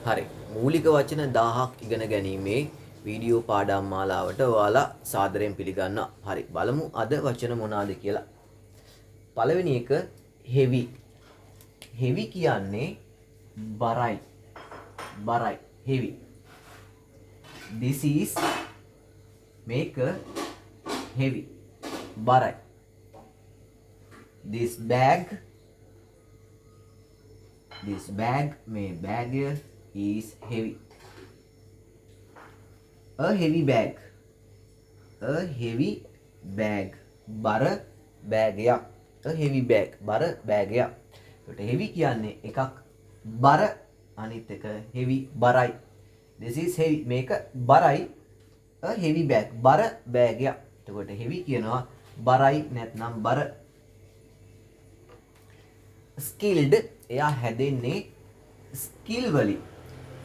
හරි. මූලික වචන 1000ක් ඉගෙන ගැනීමේ වීඩියෝ පාඩම් මාලාවට ඔයාලා සාදරයෙන් පිළිගන්නවා. හරි. බලමු අද වචන මොනවාද කියලා. පළවෙනි එක heavy. heavy කියන්නේ බරයි. බරයි. heavy. This is මේක heavy. බරයි. This bag මේ bag is heavy. A heavy bag. A heavy bag. බර බෑගයක්. A heavy bag. බර බෑගයක්. ඒකට heavy කියන්නේ එකක් බර, අනිත් එක heavy බරයි. This is heavy. මේක බරයි. A heavy bag. බර බෑගයක්. එතකොට heavy කියනවා බරයි නැත්නම් බර. skilled එයා හැදෙන්නේ ස්කිල් වලින්.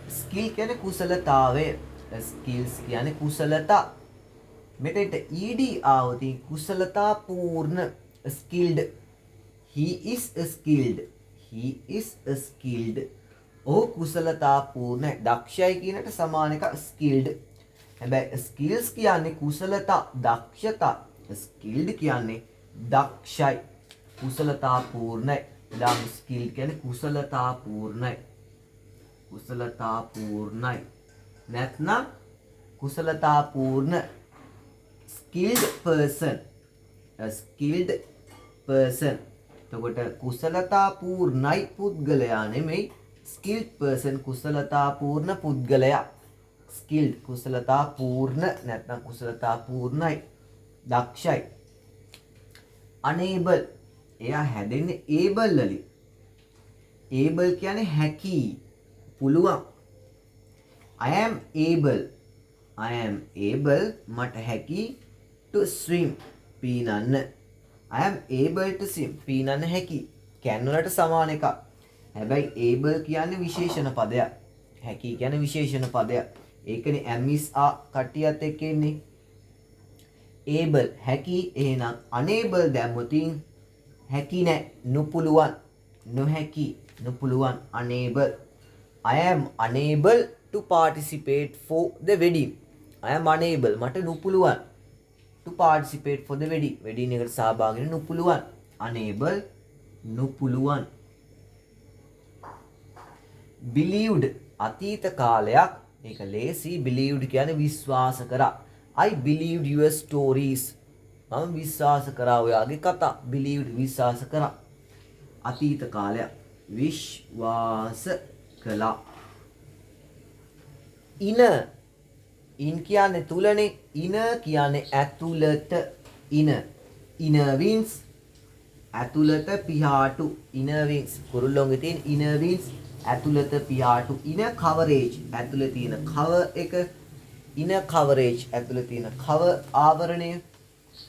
ස්කිල් කියන්නේ කුසලතාවය. ස්කිල්ස් කියන්නේ කුසලතා. මෙතෙන්ට ed ආවොතින් කුසලතා පූර්ණ. skilled. he is skilled. he is skilled. ඔහු කුසලතා පූර්ණ. දක්ෂයි කියනට සමාන එක skilled. හැබැයි skills කියන්නේ කුසලතා, දක්ෂතා. skilled කියන්නේ දක්ෂයි, කුසලතා පූර්ණයි. එදාම ස්කිල් කියන්නේ කුසලතා පූර්ණයි. කුසලතා පූර්ණයි. නැත්නම් කුසලතා පූර්ණ. skilled person. A skilled person. එතකොට කුසලතා පූර්ණයි පුද්ගලයා නෙමෙයි. skilled person කුසලතා පූර්ණ පුද්ගලයා. skilled කුසලතා පූර්ණ නැත්නම් කුසලතා පූර්ණයි, දක්ෂයි. unable එයා හැදෙන්නේ able වලින්. able කියන්නේ හැකි, පුළුවන්. I am able. I am able මට හැකි to swim පීනන්න. I am able to swim පීනන්න හැකි. can වලට සමාන එකක්. හැබැයි able කියන්නේ විශේෂණ පදයක්. හැකි කියන්නේ විශේෂණ පදයක්. ඒකනේ am is are කට්ටියත් එක්ක ඉන්නේ. able හැකි. එහෙනම් unable දැම්මොතින් හැකි නෑ, නොපුළුවන්, නොහැකි, නොපුළුවන්. unable. I am unable to participate for the wedding. I am unable මට නොපුළුවන් to participate for the wedding. wedding එකට සහභාගී වෙන්න නොපුළුවන්. unable නොපුළුවන්. believed අතීත කාලයක්. ඒක ලේසි. believed කියන්නේ විශ්වාස කරා. I believed your stories. මම විශ්වාස කරා ඔයාගේ කතා. believed විශ්වාස කරා. අතීත කාලයක්. විශ්වාස කළා. in කියන්නේ තුලනේ. inner කියන්නේ ඇතුළත. inner wings ඇතුළත පිහාටු. inner wings කුරුල්ලොන්ගේ තියෙන inner wings ඇතුළත පිහාටු. inner coverage ඇතුළේ තියෙන cover එක. inner coverage ඇතුළේ තියෙන cover ආවරණය.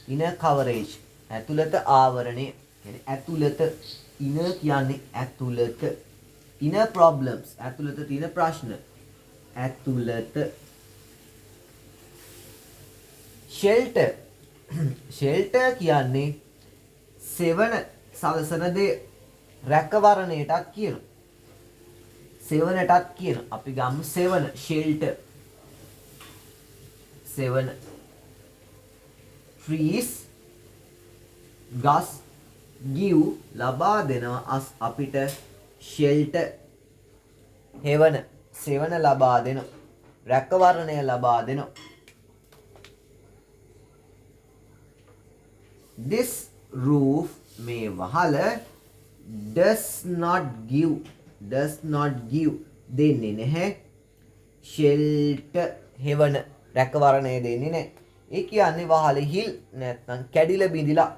inner coverage ඇතුළත ආවරණය. කියන්නේ ඇතුළත. inner කියන්නේ ඇතුළත. inner problems ඇතුළත තියෙන ප්‍රශ්න. ඇතුළත. shelter shelter කියන්නේ සෙවන, සලසන දේ. රැකවරණයටත් කියනවා. සෙවනටත් කියනවා. අපි ගමු සෙවන shelter. සෙවන. trees ගස් give ලබා දෙනවා අස් අපිට shelter. හෙවන සෙවන ලබා දෙනවා. රැකවරණය ලබා දෙනවා. this roof මේ වහල does not give දෙන්නේ නැහැ shelter. හෙවන රැකවරණය දෙන්නේ නැහැ. ඒ කියන්නේ වහලේ හිල් නැත්නම් කැඩිලා බිඳිලා.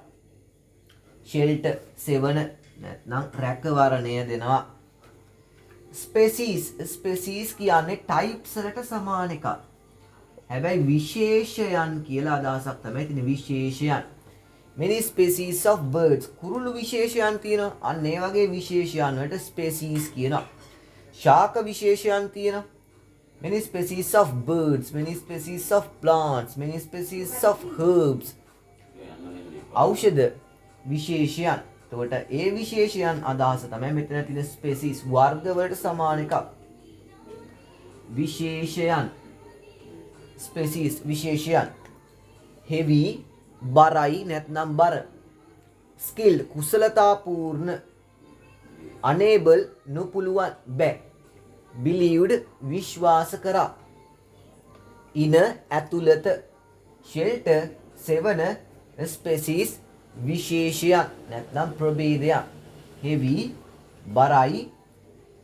shelter සෙවන නැත්නම් රැකවරණය දෙනවා. species කියන්නේ types වලට සමාන එකක්. හැබැයි විශේෂයන් කියලා අදහසක් තමයි තියෙන්නේ. විශේෂයන්. many species of birds කුරුළු විශේෂයන් තියෙනවා. අන්න ඒ වගේ විශේෂයන් වලට species කියනවා. ශාක විශේෂයන් තියෙනවා. many species of birds, many species of plants, many species of herbs. ඖෂධ විශේෂයන්. එතකොට ඒ විශේෂයන් අදහස තමයි මෙතන තියෙන ස්පීසීස් වර්ග වලට සමාන එකක්. විශේෂයන් ස්පෙසිස් විශේෂයන් heavy බරයි නැත්නම් බර skilled කුසලතාපූර්ණ unable නොපුළුවන් බෑ believed විශ්වාස කරා in ඇතුළත shelter සෙවන species විශේෂයන් නැත්නම් ප්‍රභේදයන් heavy බරයි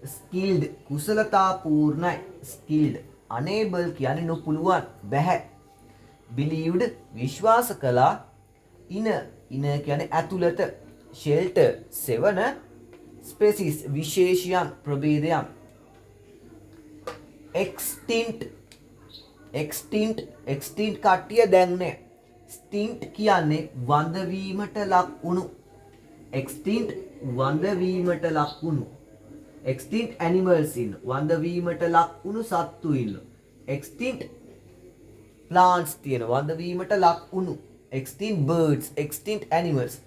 skilled කුසලතාපූර්ණයි skilled unable කියන්නේ නොපුළුවන් බැහැ believed විශ්වාස කළා in කියන්නේ ඇතුළත shelter සෙවන species විශේෂයන් ප්‍රභේදයන් extinct කට්ටිය දැන් නෑ extinct කියන්නේ වඳවීමට ලක් වුණු extinct වඳවීමට ලක් වුණු extinct animals ඉන්න වඳවීමට ලක් වුණු සත්තු ඉන්න extinct plants තියෙන වඳවීමට ලක් වුණු extinct birds extinct animals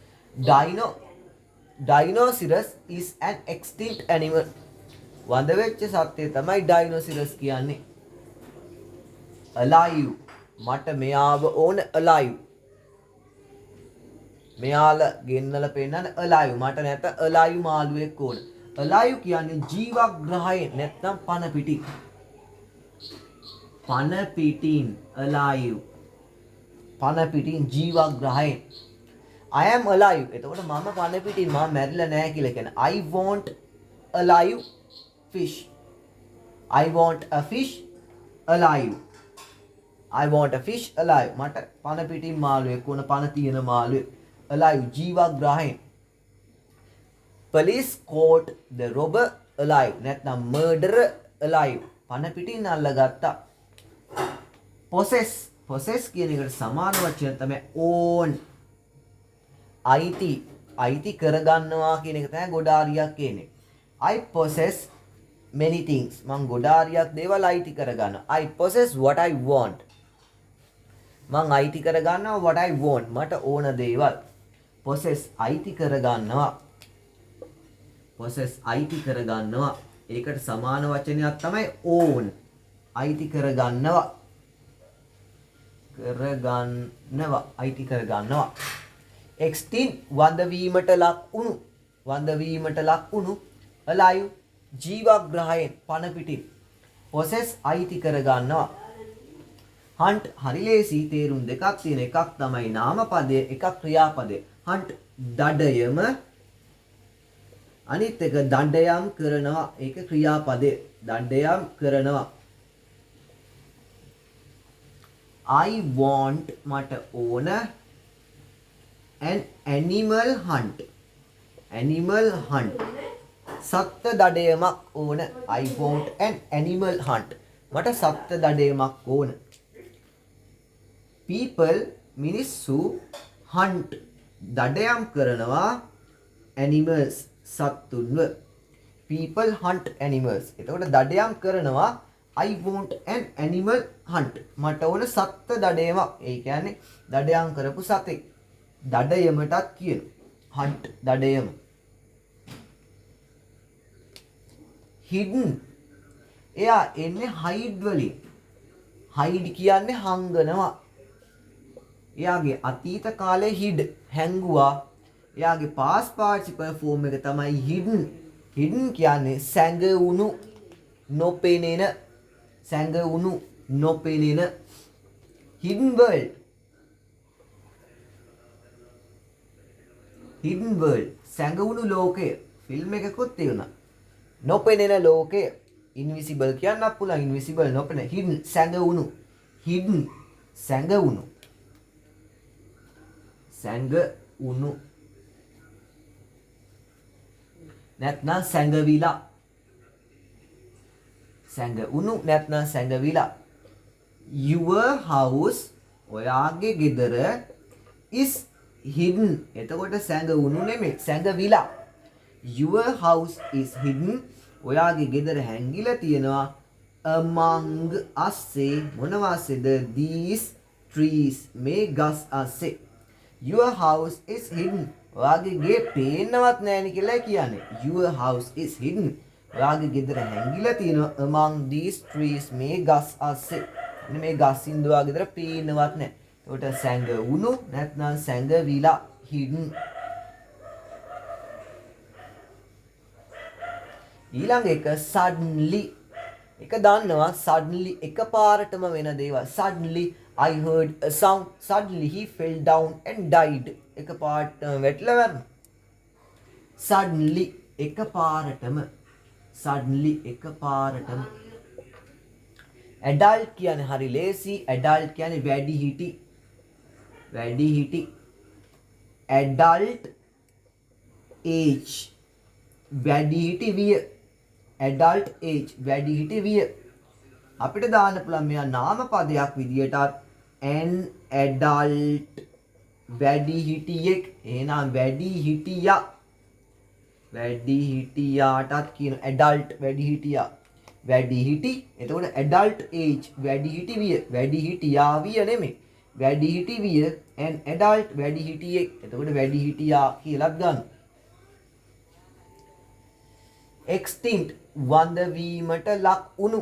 dinosaurus is an extinct animal වඳ වෙච්ච සත්‍යය තමයි dinosaurus කියන්නේ alive මට මෙයාව ඕන alive මෙයාල ගෙන්නලා පෙන්නන්න alive මට නැත alive මාළුවෙක් ඕන alive කියන්නේ ජීවග්‍රහයෙන් නැත්නම් පන පිටින් alive පන පිටින් ජීවග්‍රහයෙන් I am alive එතකොට මම පන පිටින් මම මැරිලා නැහැ කියලා කියන I want a live fish I want a fish alive I want a fish alive මට පන පිටින් මාළුවෙක් ඕන පන තියෙන මාළුවෙක් alive ජීවග්‍රහයෙන් police caught the robber alive නැත්නම් murderer alive පන පිටින් අල්ලගත්තා possess කියන එකට සමාන වචනය තමයි own අයිති කරගන්නවා කියන එක තමයි ගොඩාරියක් කියන්නේ I possess many things මං ගොඩාරියක් දේවල් අයිති කරගන්නවා I possess what I want මං අයිති කරගන්නවා what I want මට ඕන දේවල් possess අයිති කරගන්නවා ඒකට සමාන වචනයක් තමයි own අයිති කරගන්නවා අයිති කරගන්නවා extinct වඳවීමට ලක් වුණු alive ජීවග්‍රහයෙන් පන පිටින් possess අයිති කරගන්නවා hunt හරි ලේසි තේරුම් දෙකක් තියෙන එකක් තමයි නාමපදය එකක් ක්‍රියාපදය hunt දඩයම අනිත් එක දඩයම් කරනවා ඒක ක්‍රියාපදය දඩයම් කරනවා I want මට ඕන an animal hunt සත්ත්ව දඩයමක් ඕන I want an animal hunt මට සත්ත්ව දඩයමක් ඕන people මිනිස්සු hunt දඩයම් කරනවා animals සත්තුන්ව people hunt animals එතකොට දඩයම් කරනවා I want an animal hunt මට ඕන සත්ත්ව දඩයමක් ඒ කියන්නේ දඩයම් කරපු සතෙක් දඩයමටත් කියන hunt දඩයම hidden එයා එන්නේ hide වලින් hide කියන්නේ හංගනවා එයාගේ අතීත කාලේ hid හැංගුවා එයාගේ past participle form එක තමයි hidden කියන්නේ සැඟවුණු නොපෙනෙන hidden world සැඟවුණු ලෝකය ෆිල්ම් එකකුත් තියෙනවා නොපෙනෙන ලෝකය invisible කියන්නත් පුළුවන් invisible නොපෙනෙන hidden සැඟවුණු නැත්නම් සැඟවිලා your house ඔයාගේ ගෙදර is hidden එතකොට සැඟවුණු නෙමෙයි සැඟවිලා your house is hidden ඔයාගේ ගෙදර හැංගිලා තියෙනවා among අස්සේ මොනවා අස්සේද these trees මේ ගස් අස්සේ your house is hidden ඔයාගේ ගේ පේන්නවත් නැහැ නේ කියලා කියන්නේ your house is hidden ඔයාගේ ගෙදර හැංගිලා තියෙනවා among these trees මේ ගස් අස්සේ. මේ ගස් ඉඳුවා ගෙදර පේන්නවත් නැහැ. ඒකට සැඟ වුණු නැත්නම් සැඟ විලා hidden. ඊළඟ එක suddenly. එක දන්නවා suddenly එකපාරටම වෙන දේවල්. Suddenly I heard a sound. Suddenly he fell down and died. එකපාරටම වැටිලා මැරුණා. Suddenly එකපාරටම. Suddenly එකපාරටම. Adult කියන්නේ හරි ලේසි. Adult කියන්නේ වැඩි හිටි. වැඩි හිටි. Adult age වැඩි හිටි විය. Adult age වැඩි හිටි විය. අපිට දාන්න පුළුවන් මෙයා නාම පදයක් විදියට an adult වැඩි හිටියෙක්. එහෙනම් වැඩි හිටියා. වැඩි හිටියාටත් කියන adult වැඩි හිටියා. වැඩි හිටි. එතකොට adult age වැඩි හිටි විය. වැඩි හිටියා විය නෙමෙයි. වැඩි හිටි විය an adult වැඩි හිටියෙක්. එතකොට වැඩි හිටියා කියලාත් ගන්න. extinct වඳ වීමට ලක් වුණු.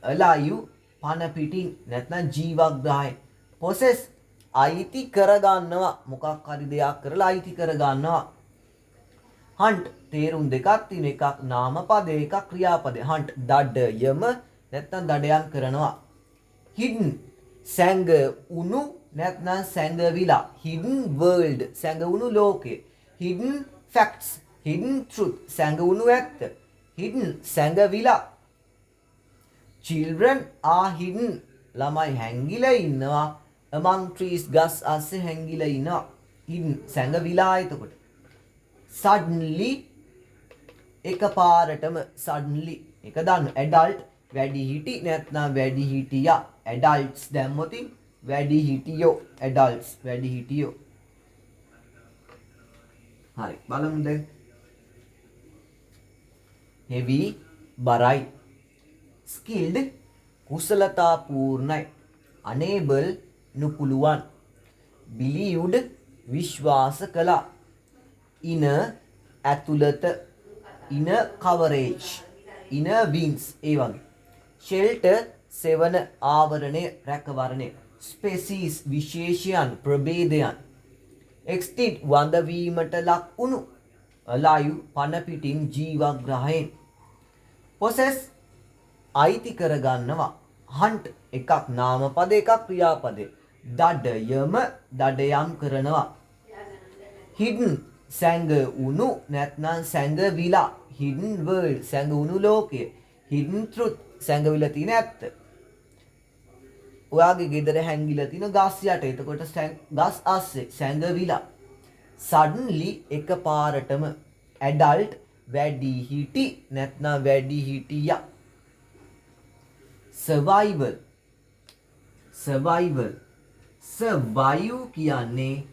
alive පන පිටින් නැත්නම් ජීවග්‍රහයෙන්. possess අයිති කරගන්නවා. මොකක් හරි දෙයක් කරලා අයිති කරගන්නවා. hunt තේරුම් දෙකක් තියෙන. එකක් නාම පදේ එකක් ක්‍රියාපදේ. hunt දඩයම නැත්නම් දඩයම් කරනවා. hidden සැඟ උණු නැත්නම් සැඟවිලා. hidden world සැඟ උණු ලෝකේ. hidden facts hidden truth සැඟ උණු ඇත්ත. hidden සැඟවිලා. children are hidden ළමයි හැංගිලා ඉන්නවා among trees ගස් අස්සේ හැංගිලා ඉන්නවා. hidden සැඟවිලා. එතකොට suddenly එකපාරටම. suddenly එක දාන්න. adult වැඩි හිටි නැත්නම් වැඩි හිටියා. adults දැම්මොතින් වැඩි හිටියෝ. adults වැඩි හිටියෝ. හරි බලමු දැන්. heavy බරයි. skilled කුසලතා පූර්ණයි. unable නුපුළුවන්. believed විශ්වාස කළා. inner ඇතුළත. inner coverage inner wings ඒ වගේ. shelter සෙවන ආවරණය රැකවරණය. species විශේෂයන් ප්‍රභේදයන්. extinct වඳ වීමට ලක් වුණු. alive පන පිටින් ජීවග්‍රහයෙන්. possess අයිති කරගන්නවා. hunt එකක් නාම පද එකක් ක්‍රියාපදේ. දඩයම දඩයම් කරනවා. hidden සැඟ උණු නැත්නම් සැඟ විලා. hidden world සැඟ උණු ලෝකය. hidden truth සැඟවිලා තියෙන ඇත්ත. ඔයාගේ ගෙදර හැංගිලා තියෙන ගස් යට. එතකොට ගස් අස්සේ සැඟවිලා. suddenly එකපාරටම. adult වැඩි හිටි නැත්නම් වැඩි හිටියා. survival survival survive කියන්නේ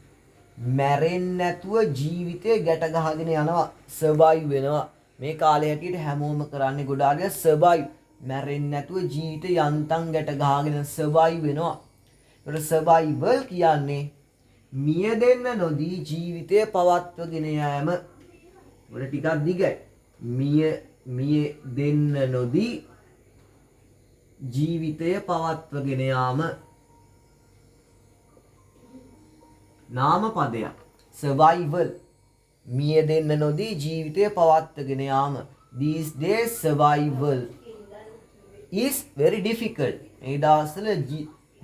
මැරෙන්නේ නැතුව ජීවිතය ගැට ගහගෙන යනවා. survive වෙනවා. මේ කාලේ හැටියට හැමෝම කරන්නේ ගොඩාරිය survive. මැරෙන්නේ නැතුව ජීවිතය යන්තම් ගැට ගහගෙන survive වෙනවා. ඒකට survival කියන්නේ මියදෙන්න නොදී ජීවිතය පවත්වගෙන යාම. උඩ ටිකක් දිගයි. මිය දෙන්න නොදී ජීවිතය පවත්වගෙන යාම. නාම පදයක්. survival මිය දෙන්න නොදී ජීවිතය පවත්වගෙන යාම. these days survival is very difficult. මේ දවස්වල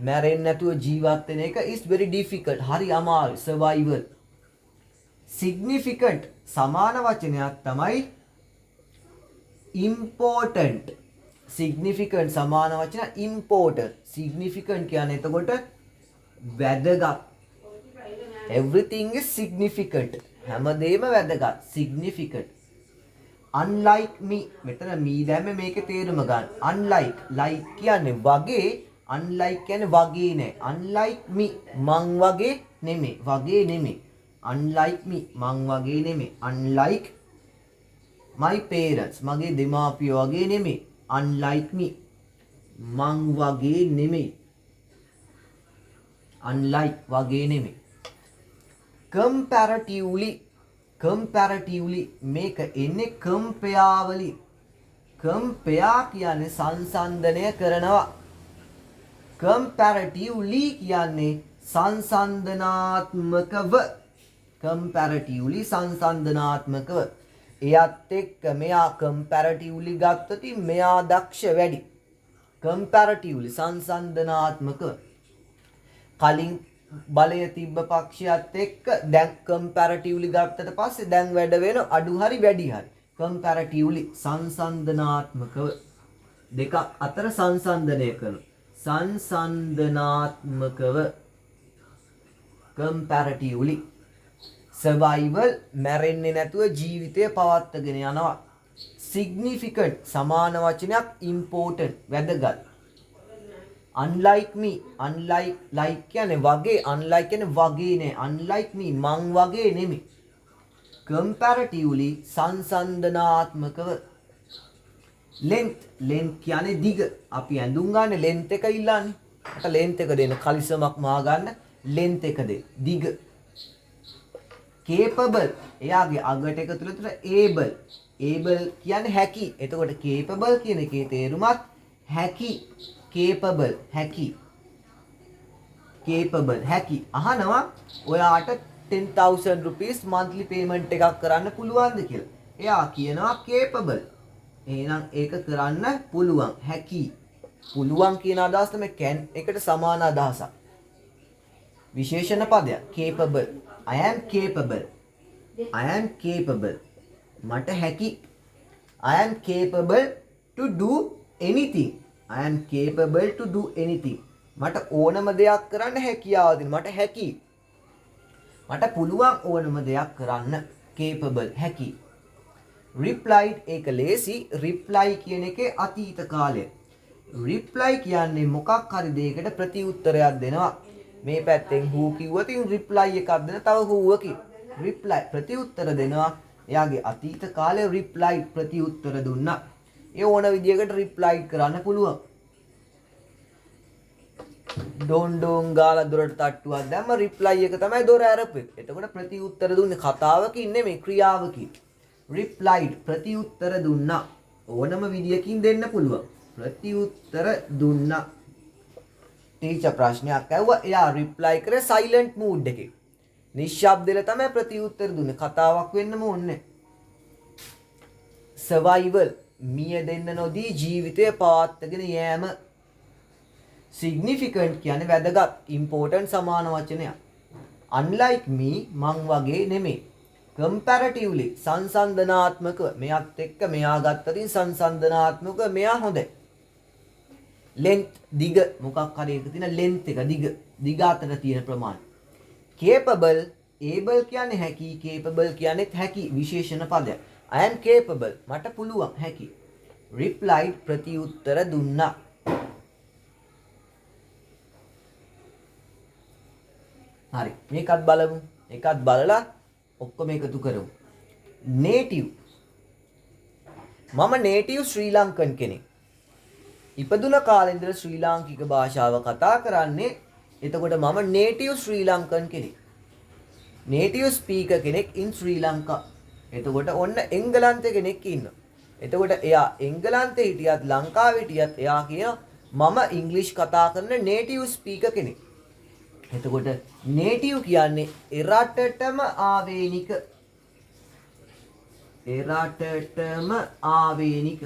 මැරෙන්නේ නැතුව ජීවත් වෙන එක is very difficult. හරි අමාරු. survival. significant සමාන වචනයක් තමයි important. significant සමාන වචන important. significant කියන්නේ එතකොට වැදගත්. everything is significant. හැමදේම වැදගත්. significant. unlike me මෙතන me දැම්මේ මේකේ තේරුම ගන්න. unlike like කියන්නේ වගේ. unlike කියන්නේ වගේ නෑ. unlike me මං වගේ නෙමෙයි. වගේ නෙමෙයි. unlike me මං වගේ නෙමෙයි. unlike my parents මගේ දෙමාපියෝ වගේ නෙමෙයි. unlike me මං වගේ නෙමෙයි. unlike වගේ නෙමෙයි. comparatively comparatively මේක එන්නේ compare වලින්. compare කියන්නේ සංසන්දනය කරනවා. comparatively කියන්නේ සංසන්දනාත්මකව. comparatively සංසන්දනාත්මකව. එයත් එක්ක මෙයා comparatively ගත්තොත් මෙයා දක්ෂ වැඩි. comparatively සංසන්දනාත්මකව. කලින් බලය තිබ්බ පක්ෂයත් එක්ක දැන් comparatively ගත්තට පස්සේ දැන් වැඩ වෙන අඩු හරි වැඩි හරි comparatively සංසන්දනාත්මකව දෙකක් අතර සංසන්දනය කරන සංසන්දනාත්මකව comparatively survival මැරෙන්නේ නැතුව ජීවිතය පවත්වාගෙන යනවා significant සමාන වචනයක් important වැදගත් unlike me unlike කියන්නේ වගේ unlike කියන්නේ වගේ නේ unlike me මං වගේ නෙමෙයි comparatively සංසන්දනාත්මකව length කියන්නේ දිග අපි ඇඳුම් ගන්න length එක ඉල්ලන්නේ මට length එක දෙන්න කලිසමක් මා ගන්න length එක දෙන්න දිග capable එයාගේ අගට එක තුල able කියන්නේ හැකි එතකොට capable කියන එකේ තේරුමත් හැකි capable හැකි අහනවා ඔයාට 10,000 rupees monthly payment එකක් කරන්න පුළුවන්ද කියලා. එයා කියනවා capable. එහෙනම් ඒක කරන්න පුළුවන් හැකි. පුළුවන් කියන අදහස තමයි can එකට සමාන අදහසක්. විශේෂණ පදයක් capable. I am capable. මට හැකි. I am capable to do anything. I am capable to do anything. මට ඕනම දෙයක් කරන්න හැකියාව තියෙනවා. මට හැකි. මට පුළුවන් ඕනම දෙයක් කරන්න. capable හැකි. replied ඒක ලේසි. reply කියන එකේ අතීත කාලය. reply කියන්නේ මොකක් හරි දෙයකට ප්‍රතිඋත්තරයක් දෙනවා. මේ පැත්තෙන් who කිව්වොත් reply එකක් දෙන තව whoකින්. reply ප්‍රතිඋත්තර දෙනවා. එයාගේ අතීත කාලේ reply ප්‍රතිඋත්තර දුන්නා. ඒ ඕන විදියකට reply කරන්න පුළුවන්. ඩෝන් ගාලා දොරට තට්ටුවක් දැම්ම reply එක තමයි දොර ඇරපු එක. එතකොට ප්‍රතිඋත්තර දුන්නේ කතාවකින් නෙමෙයි ක්‍රියාවකින්. replied ප්‍රතිඋත්තර දුන්නා. ඕනම විදියකින් දෙන්න පුළුවන්. ප්‍රතිඋත්තර දුන්නා. ටීචර් ප්‍රශ්නයක් ඇහුවා. එයා reply කරේ silent mood එකේ. නිශ්ශබ්දෙල තමයි ප්‍රතිඋත්තර දුන්නේ. කතාවක් වෙන්නම ඕනේ. survival මිය දෙන්න නොදී ජීවිතය පවත්වාගෙන යෑම. significant කියන්නේ වැදගත් important සමාන වචනයක්. unlike me මං වගේ නෙමෙයි. comparatively සංසන්දනාත්මකව මෙයාත් එක්ක මෙයා ගත්තතින් සංසන්දනාත්මකව මෙයා හොඳයි. length දිග මොකක් හරි එක තියෙන length එක දිග අතර තියෙන ප්‍රමාණය. capable able කියන්නේ හැකි capable කියන්නේ හැකි විශේෂණ පදයක්. I am capable මට පුළුවන් හැකි. replied ප්‍රතිඋත්තර දුන්නා. හරි මේකත් බලමු. එකත් බලලා ඔක්කොම එකතු කරමු. native මම native ශ්‍රී ලංකන් කෙනෙක්. ඉපදුන කාලේ ඉඳලා ශ්‍රී ලාංකික භාෂාව කතා කරන්නේ. එතකොට මම native ශ්‍රී ලංකන් කෙනෙක්. native speaker කෙනෙක් in ශ්‍රී ලංකා. එතකොට ඔන්න එංගලන්තේ කෙනෙක් ඉන්නවා. එතකොට එයා එංගලන්තේ හිටියත් ලංකාවේ හිටියත් එයා කියන මම ඉංග්‍රීසි කතා කරන native speaker කෙනෙක්. එතකොට native කියන්නේ එරටටම ආවේනික. එරටටම ආවේනික.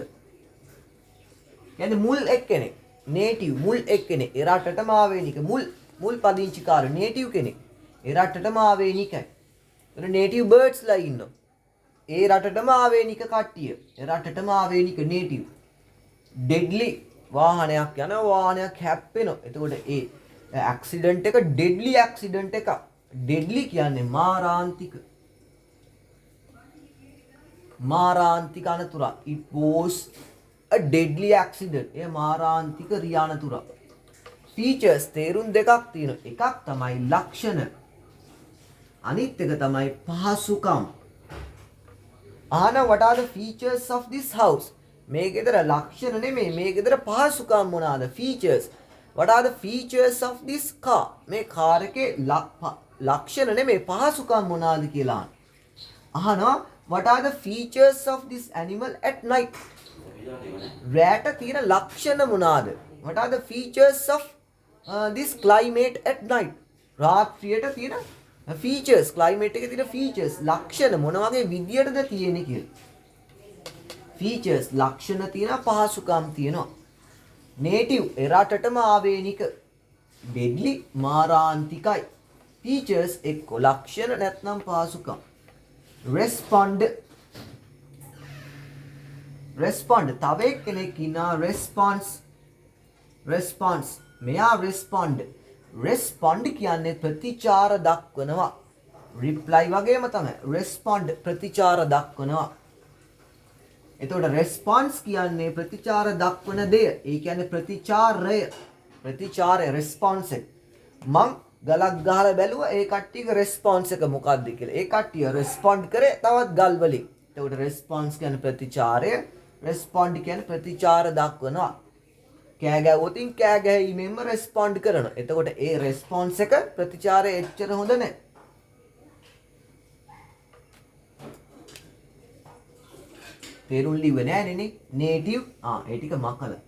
කියන්නේ මුල් එක්කෙනෙක්. native මුල් එක්කෙනෙක්. එරටටම ආවේනික. මුල් පදිංචිකාර native කෙනෙක්. එරටටම ආවේනිකයි. එතන native birds ලා ඉන්නවා. ඒ රටටම ආවේනික කට්ටිය. එරටටම ආවේනික native. deadly වාහනයක් යනවා වාහනයක් හැප්පෙනවා. එතකොට ඒ accident එක deadly accident එක. deadly කියන්නේ මාරාන්තික. මාරාන්තික අනතුරක්. it was a deadly accident. A මාරාන්තික රියානතුරක්. features තේරුම් දෙකක් තියෙනවා. එකක් තමයි ලක්ෂණ. අනිත් එක තමයි පහසුකම්. ahana what are the features of this house? මේ ගෙදර ලක්ෂණ නෙමෙයි මේ ගෙදර පහසුකම් මොනවාද? features. what are the features of this car? මේ කාර් එකේ ලක්ෂණ නෙමෙයි පහසුකම් මොනවාද කියලා. අහනවා what are the features of this animal at night? රැට තියෙන ලක්ෂණ මොනවාද? what are the features of this climate at night? රාත්‍රියට තියෙන features, climate එකේ තියෙන features ලක්ෂණ මොන වගේ විදියටද තියෙන්නේ කියලා. features ලක්ෂණ තියෙනවා, පහසුකම් තියෙනවා. native එරටටම ආවේනික, deadly මාරාන්තිකයි. features එක්ක ලක්ෂණ නැත්නම් පහසුකම්. respond තව එක්කෙනෙක් ඉන්නා response මෙයා respond කියන්නේ ප්‍රතිචාර දක්වනවා. reply වගේම තමයි respond ප්‍රතිචාර දක්වනවා. එතකොට response කියන්නේ ප්‍රතිචාර දක්වන දෙය. ඒ කියන්නේ ප්‍රතිචාරය response එක. මං ගලක් ගහලා බැලුවා ඒ කට්ටියගේ response එක මොකක්ද කියලා. ඒ කට්ටිය respond කරේ තවත් ගල් වලින්. එතකොට response කියන්නේ ප්‍රතිචාරය, respond කියන්නේ ප්‍රතිචාර දක්වනවා. කෑ ගැවුවොතින් කෑ ගැහිීමෙන්ම respond කරනවා. එතකොට ඒ response එක ප්‍රතිචාරය එච්චර හොඳ නැහැ. තේරුම් ලිව්වේ නෑනේ නේ. native ඒ ටික මකලා.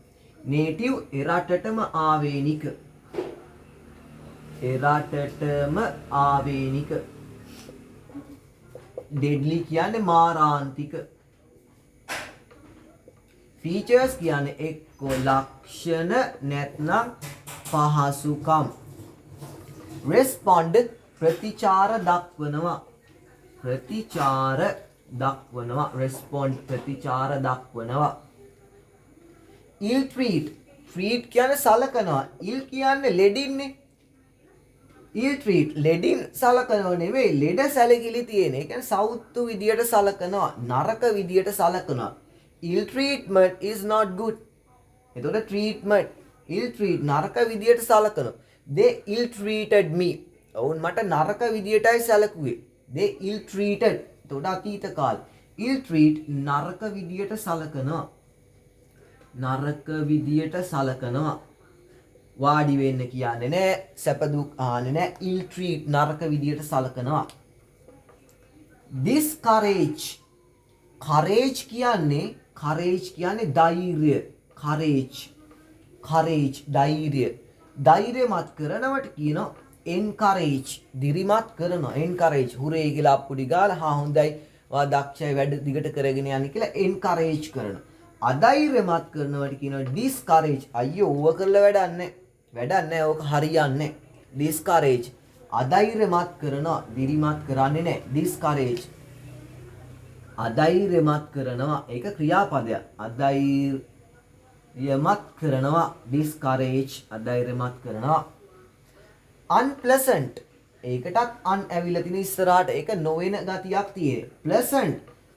native එරටටම ආවේනික. deadly කියන්නේ මාරාන්තික. features කියන්නේ එක්ක ලක්ෂණ නැත්නම් පහසුකම්. respond ප්‍රතිචාර දක්වනවා. respond ප්‍රතිචාර දක්වනවා. ill treat කියන්නේ සලකනවා. ill කියන්නේ ලෙඩින්නේ. ill treat ලෙඩින් සලකනව නෙවෙයි, ලෙඩ සැලකිලි තියෙන. ඒ කියන්නේ සෞතු විදියට සලකනවා, නරක විදියට සලකනවා. ill treatment is not good. එතකොට treatment ill treat නරක විදියට සලකනවා. they ill treated me. ඔවුන් මට නරක විදියටයි සැලකුවේ. they ill treated. එතකොට අතීත කාල. ill treat නරක විදියට සලකනවා. වාඩි වෙන්න කියන්නේ නැහැ, සැප දුක් ආන්නේ නැහැ. ill treat නරක විදියට සලකනවා. discourage කියන්නේ ධෛර්ය. ධෛර්යමත් කරනවට කියනවා encourage. දිරිමත් කරනවා. encourage හුරේ කියලා අප්පුඩි ගාලා හා හොඳයි වා දක්ෂයි වැඩ දිගට කරගෙන යන්න කියලා encourage කරනවා. අධෛර්යමත් කරනවට කියනවා discourage. අයියෝ ඕව කරලා වැඩක් නැහැ. ඕක හරියන්නේ. discourage අධෛර්යමත් කරනවා, දිරිමත් කරන්නේ නැහැ. discourage අධෛර්යමත් කරනවා. ඒක ක්‍රියාපදයක්. අධෛර්යමත් කරනවා. discourage අධෛර්යමත් කරනවා. unpleasant ඒකටත් un ඇවිල්ලා තියෙන ඉස්සරහට ඒක නොවන ගතියක් තියෙන.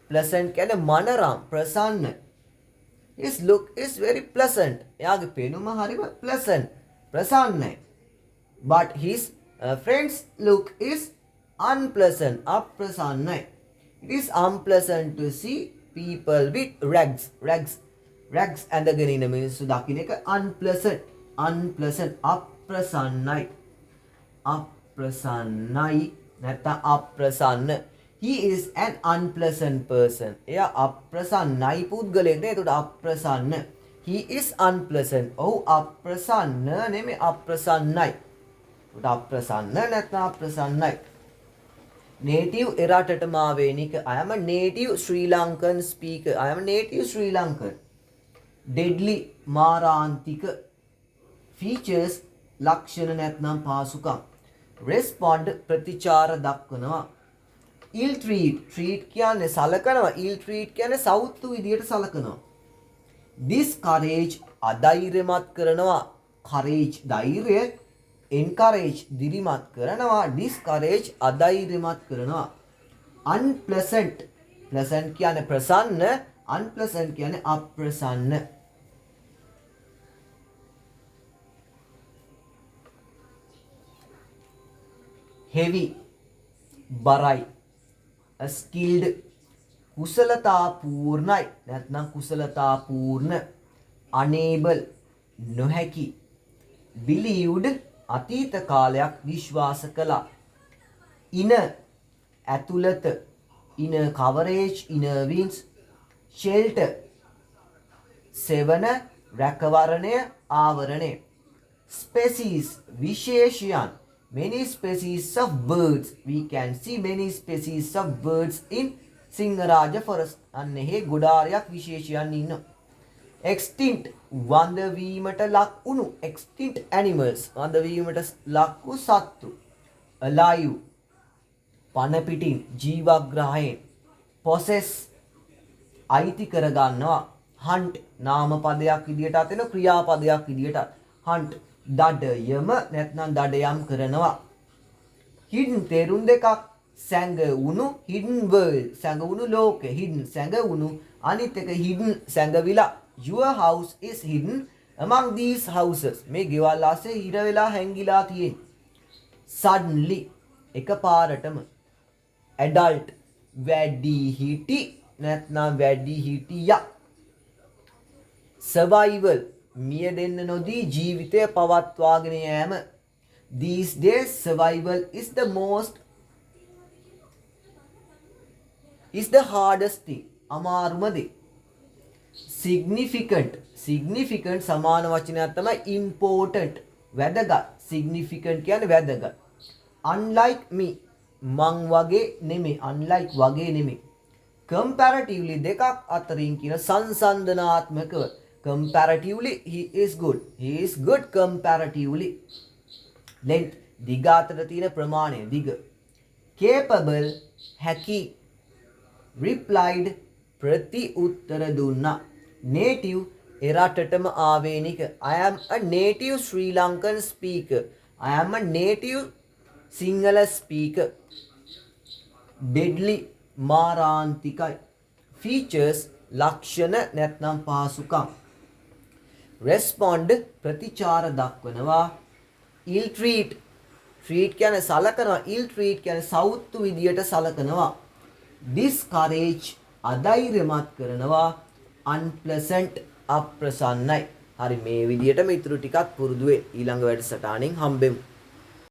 pleasant කියන්නේ මනරම්, ප්‍රසන්න. his look is very pleasant. එයාගේ පෙනුම හරිම pleasant, ප්‍රසන්නයි. but his friends look is unpleasant, අප්‍රසන්නයි. it is unpleasant to see people with rags ඇඳගෙන ඉන්න මිනිස්සු දකින්න එක unpleasant අප්‍රසන්නයි නැත්නම් අප්‍රසන්න. he is an unpleasant person. එයා අප්‍රසන්නයි පුද්ගලයෙක් නේ. එතකොට අප්‍රසන්න. he is unpleasant. ඔහු අප්‍රසන්න නෙමෙයි, අප්‍රසන්නයි. එතකොට අප්‍රසන්න නැත්නම් අප්‍රසන්නයි. native එරටටම ආවේනික. I am a native Sri Lankan speaker. I am a native Sri Lankan. deadly මාරාන්තික. features ලක්ෂණ නැත්නම් පහසුකම්. respond ප්‍රතිචාර දක්වනවා. ill treat කියන්නේ සලකනවා. ill treat කියන්නේ සෞතු විදියට සලකනවා. discourage අධෛර්යමත් කරනවා. courage ධෛර්යය, encourage දිරිමත් කරනවා. discourage අධෛර්යමත් කරනවා. unpleasant කියන්නේ ප්‍රසන්න, unpleasant කියන්නේ අප්‍රසන්න. heavy බරයි. skilled කුසලතාපූර්ණයි නැත්නම් කුසලතාපූර්ණ. unable නොහැකි. believed අතීත කාලයක් විශ්වාස කළා. in ඇතුළත. inner coverage, inner wings, shelter, සෙවන රැකවරණය ආවරණය. Species විශේෂයන්, many species of birds, we can see many species of birds in Singaraja forest. අන්න එහෙ ගොඩාරයක් විශේෂයන් ඉන්නවා. Extinct වඳ වීමට ලක් වුණු, extinct animals වඳ වීමට ලක් වූ සත්තු. Alive පන පිටින් ජීවග්‍රහයෙන්. Possess අයිති කරගන්නවා. Hunt නාම පදයක් විදියට අතන ක්‍රියාපදයක් විදියට hunt දඩයම නැත්නම් දඩයම් කරනවා. hidden තේරුම් දෙකක්. සැඟවුණු hidden world සැඟවුණු ලෝකෙ, hidden සැඟවුණු, අනිත් එක hidden සැඟවිලා. your house is hidden among these houses. මේ ගෙවල් ආසේ හිර වෙලා හැංගිලා තියෙන්නේ. suddenly එකපාරටම. adult වැඩි හිටි නැත්නම් වැඩි හිටියා. survival මිය දෙන්න නොදී ජීවිතය පවත්වාගෙන යෑම. these days survival is the hardest thing. අමාරුම දේ. significant සමාන වචනයක් තමයි important වැදගත්. significant කියන්නේ වැදගත්. unlike me මං වගේ නෙමෙයි, unlike වගේ නෙමෙයි. comparatively දෙකක් අතරින් කියන සංසන්දනාත්මකව. comparatively he is good comparatively. length දිග අතර තියෙන ප්‍රමාණය, දිග. capable හැකි. replied ප්‍රති උත්තර දුන්නා. native එරටටම ආවේනික. I am a native Sri Lankan speaker. I am a native Sinhala speaker. deadly මාරාන්තිකයි. features ලක්ෂණ නැත්නම් පහසුකම්. respond ප්‍රතිචාර දක්වනවා. ill treat කියන්නේ සලකනවා. ill treat කියන්නේ සෞතු විදියට සලකනවා. discourage අධෛර්යමත් කරනවා. unpleasant අප්‍රසන්නයි. හරි, මේ විදියට මේ ඉතුරු ටිකත් පුරුදු වෙ ඊළඟ වැඩසටහනින් හම්බෙමු.